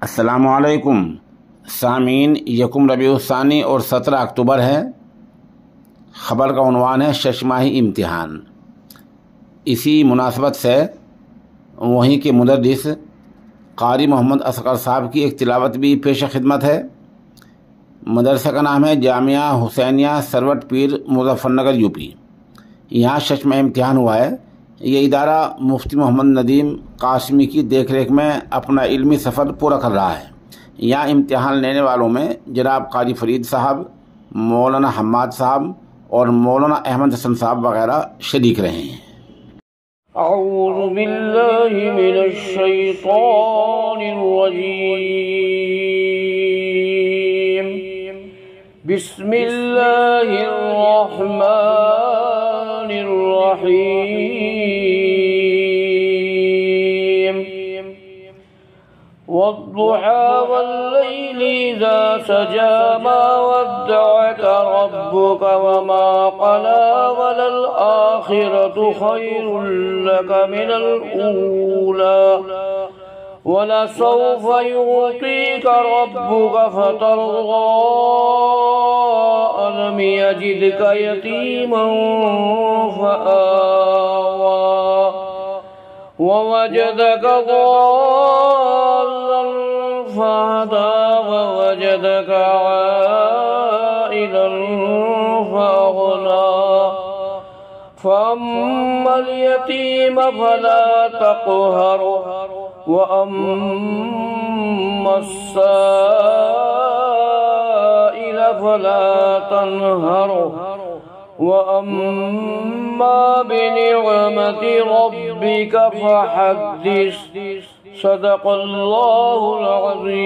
السلام علیکم سامعین، یکم ربیع الثانی اور 17 اکتوبر ہے۔ خبر کا عنوان ہے شش ماہی امتحان۔ اسی مناسبت سے وہیں کے مدرس قاری محمد اصغر صاحب کی ایک تلاوت بھی پیش خدمت ہے۔ مدرسہ کا نام ہے جامعہ حسینیہ سروٹ پیر مظفر نگر یو پی۔ یہاں شش ماہی امتحان ہوا ہے۔ یہ ادارہ مفتی محمد ندیم قاسمی کی دیکھ ریکھ میں اپنا علمی سفر پورا کر رہا ہے۔ یہاں امتحان لینے والوں میں جناب قاری فرید صاحب، مولانا حماد صاحب اور مولانا احمد حسن صاحب وغیرہ شریک رہے ہیں۔ اعوذ باللہ من الشیطان الرجیم، بسم اللہ الرحمن الرحیم، والضحى والليل إذا سجى ما ودعك ربك وما قلى وللآخرة خير لك من الأولى ولسوف يعطيك ربك فترضى ألم يجدك يتيما فآوى ووجدك ضالا فهدى ووجدك عائلا فأغنى فأما اليتيم فلا تقهر وأما السائل فلا تنهر وأما بنعمة ربك فحدث۔ صدق اللہ العظیم۔